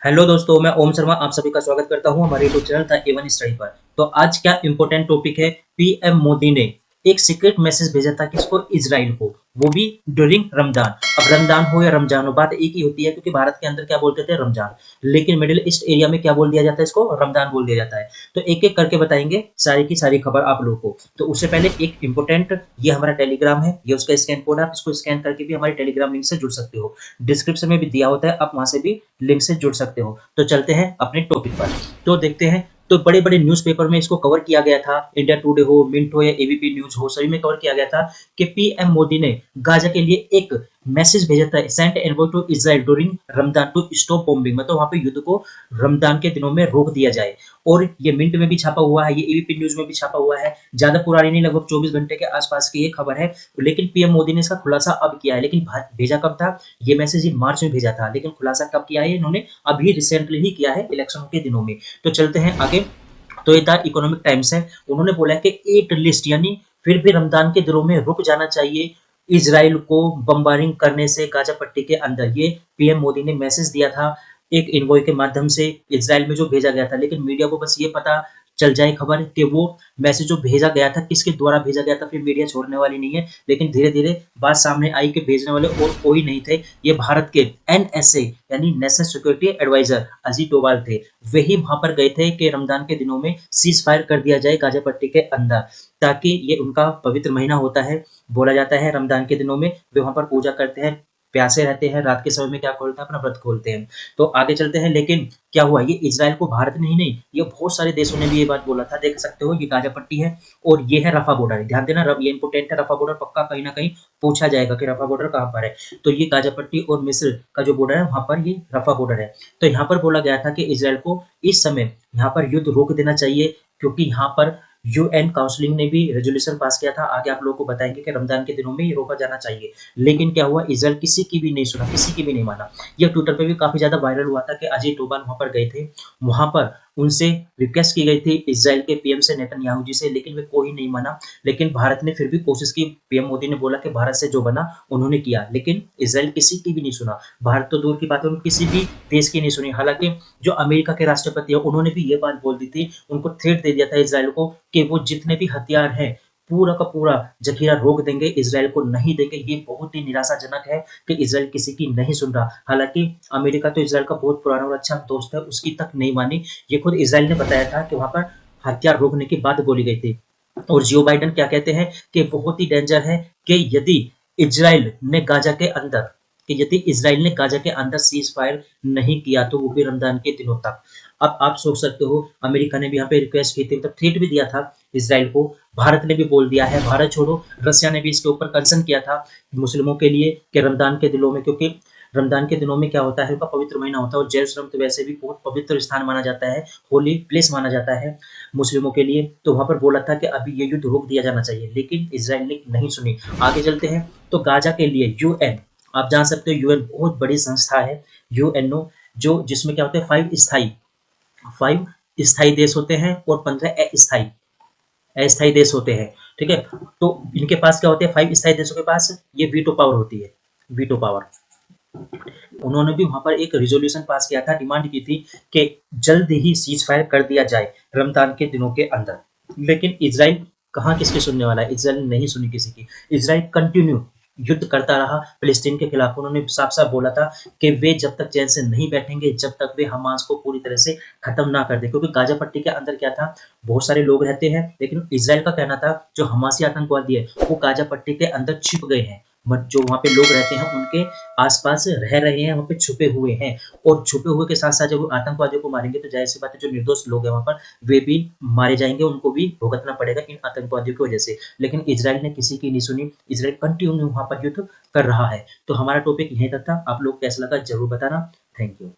Hello दोस्तों, मैं ओम शर्मा आप सभी का स्वागत करता हूं हमारे YouTube channel the Avon study पर। तो आज क्या इंपॉर्टेंट टॉपिक है। पीएम मोदी ने एक सीक्रेट मैसेज भेजा था किसको, इजराइल को, वो भी ड्यूरिंग रमजान। अब रमजान हो या रमजान हो, बात एक ही होती है, क्योंकि भारत के अंदर क्या बोलते थे, रमजान, लेकिन मिडिल ईस्ट एरिया में क्या बोल दिया जाता है, इसको रमजान बोल दिया जाता है। तो एक एक करके बताएंगे सारी की सारी खबर आप लोगों को। तो उससे पहले एक इंपॉर्टेंट, ये हमारा टेलीग्राम है, ये उसका स्कैन कोड है, आप इसको स्कैन करके भी हमारे टेलीग्राम लिंक से जुड़ सकते हो। डिस्क्रिप्शन में भी दिया होता है, आप वहां से भी लिंक से जुड़ सकते हो। तो चलते हैं अपने टॉपिक पर। तो देखते हैं। तो बड़े बड़े न्यूज़पेपर में इसको कवर किया गया था, इंडिया टुडे हो, मिंट हो या एबीपी न्यूज हो, सभी में कवर किया गया था कि पीएम मोदी ने गाजा के लिए एक मैसेज भेजा था, sent envoy to Israel during Ramzan to stop bombing, मतलब वहां पे युद्ध को रमजान के दिनों में रोक दिया जाए। और ये मिंट में भी छापा हुआ है, ये एबीपी न्यूज में भी छापा हुआ है। ज्यादा पुरानी नहीं, लगभग 24 घंटे के आसपास की ये खबर है। लेकिन पीएम मोदी ने इसका खुलासा अब किया है। लेकिन भेजा कब था, ये मैसेज ये मार्च में भेजा था, लेकिन खुलासा कब किया है इन्होंने, अभी रिसेंटली ही किया है, इलेक्शन के दिनों में। तो चलते हैं आगे। तो ये था इकोनॉमिक टाइम्स है, उन्होंने बोला है कि एट लिस्ट, यानी फिर भी रमजान के दिनों में रुक जाना चाहिए इजराइल को बम्बारिंग करने से गाजा पट्टी के अंदर। ये पीएम मोदी ने मैसेज दिया था एक इन्वॉय के माध्यम से इजराइल में जो भेजा गया था। लेकिन मीडिया को बस ये पता चल जाए खबर कि वो मैसेज जो भेजा गया था किसके द्वारा भेजा गया था, फिर मीडिया छोड़ने वाली नहीं है। लेकिन धीरे धीरे बात सामने आई कि भेजने वाले और कोई नहीं थे, ये भारत के एनएसए यानी national security adviser Ajit Doval थे। वही वहां पर गए थे कि रमजान के दिनों में सीज फायर कर दिया जाए गाजा पट्टी के अंदर, ताकि ये उनका पवित्र महीना होता है। बोला जाता है रमजान के दिनों में वे वहां पर पूजा करते हैं, प्यासे रहते हैं, रात के समय में क्या खोलते हैं, अपना व्रत खोलते हैं। तो आगे चलते हैं। लेकिन क्या हुआ, ये इजराइल को भारत ने ही नहीं, ये बहुत सारे देशों ने भी ये बात बोला था। देख सकते हो ये गाजा पट्टी है और ये है रफा बॉर्डर। ध्यान देना, ये इंपोर्टेंट है, रफा बॉर्डर पक्का कहीं ना कहीं पूछा जाएगा कि रफा बॉर्डर कहाँ पर है। तो ये गाजा पट्टी और मिस्र का जो बॉर्डर है, वहां पर ये रफा बॉर्डर है। तो यहाँ पर बोला गया था कि इजराइल को इस समय यहाँ पर युद्ध रोक देना चाहिए, क्योंकि यहाँ पर यूएन काउंसिलिंग ने भी रेजोल्यूशन पास किया था। आगे आप लोगों को बताएंगे कि रमजान के दिनों में ये रोका जाना चाहिए। लेकिन क्या हुआ, इजराइल किसी की भी नहीं सुना, किसी की भी नहीं माना। ये ट्विटर पे भी काफी ज्यादा वायरल हुआ था कि अजय डोभाल वहां पर गए थे, वहां पर उनसे रिक्वेस्ट की गई थी इजराइल के पीएम से, नेतन्याहू जी से, लेकिन वे कोई नहीं माना। लेकिन भारत ने फिर भी कोशिश की। पीएम मोदी ने बोला कि भारत से जो बना उन्होंने किया, लेकिन इजराइल किसी की भी नहीं सुना। भारत तो दूर की बात है, उन्होंने किसी भी देश की नहीं सुनी। हालांकि जो अमेरिका के राष्ट्रपति है, उन्होंने भी ये बात बोल दी थी, उनको थ्रेट दे दिया था इजराइल को कि वो जितने भी हथियार हैं पूरा का पूरा जखीरा रोक देंगे, इजराइल को नहीं देंगे। ये बहुत ही निराशाजनक है कि इजराइल किसी की नहीं सुन रहा। हालांकि अमेरिका तो इजराइल का बहुत पुराना और अच्छा दोस्त है, उसकी तक नहीं मानी। ये खुद इजराइल ने बताया था कि वहां पर हथियार रोकने की बात बोली गई थी। और जियो बाइडन क्या कहते हैं कि बहुत ही डेंजर है कि यदि इजराइल ने गाजा के अंदर कि यदि इजराइल ने गाजा के अंदर सीज फायर नहीं किया, तो वो भी रमजान के दिनों तक। अब आप सोच सकते हो, अमेरिका ने भी यहाँ पे रिक्वेस्ट की थी, मतलब थ्रेट भी दिया था इजराइल को। भारत ने भी बोल दिया है, भारत छोड़ो, रसिया ने भी इसके ऊपर कंसर्न किया था मुस्लिमों के लिए कि रमजान के दिनों में, क्योंकि रमजान के दिनों में क्या होता है, उनका पवित्र महीना होता है। और जेरूसलम तो वैसे भी बहुत पवित्र स्थान माना जाता है, होली प्लेस माना जाता है मुस्लिमों के लिए। तो वहां पर बोला था कि अभी ये युद्ध रोक दिया जाना चाहिए, लेकिन इजराइल ने नहीं सुनी। आगे चलते हैं। तो गाजा के लिए यूएन, आप जान सकते हो यूएन बहुत बड़ी संस्था है, यूएनओ, जो जिसमें क्या होता है, फाइव स्थायी देश होते हैं और 15 अस्थायी अस्थायी देश होते हैं। ठीक है। तो इनके पास क्या होते हैं, 5 स्थायी देशों के पास ये वीटो पावर होती है, वीटो पावर। उन्होंने भी वहां पर एक रिजोल्यूशन पास किया था, डिमांड की थी कि जल्द ही सीज फायर कर दिया जाए रमजान के दिनों के अंदर। लेकिन इजराइल कहाँ किसकी सुनने वाला है, इजराइल ने नहीं सुनी किसी की। इजराइल कंटिन्यू युद्ध करता रहा फिलिस्तीन के खिलाफ। उन्होंने साफ साफ बोला था कि वे जब तक चैन से नहीं बैठेंगे, जब तक वे हमास को पूरी तरह से खत्म ना कर दे। क्योंकि गाजा पट्टी के अंदर क्या था, बहुत सारे लोग रहते हैं, लेकिन इजराइल का कहना था जो हमासी आतंकवादी है वो गाजा पट्टी के अंदर छिप गए हैं। जो वहां पे लोग रहते हैं उनके आसपास रह रहे हैं, वहां पे छुपे हुए हैं। और छुपे हुए के साथ साथ जब आतंकवादियों को मारेंगे, तो जाहिर सी बात है जो निर्दोष लोग हैं वहां पर, वे भी मारे जाएंगे, उनको भी भुगतना पड़ेगा इन आतंकवादियों की वजह से। लेकिन इजराइल ने किसी की नहीं सुनी, इजराइल कंटिन्यू वहां पर युद्ध कर रहा है। तो हमारा टॉपिक यहीं तक था। आप लोग कैसा लगा जरूर बताना। Thank you.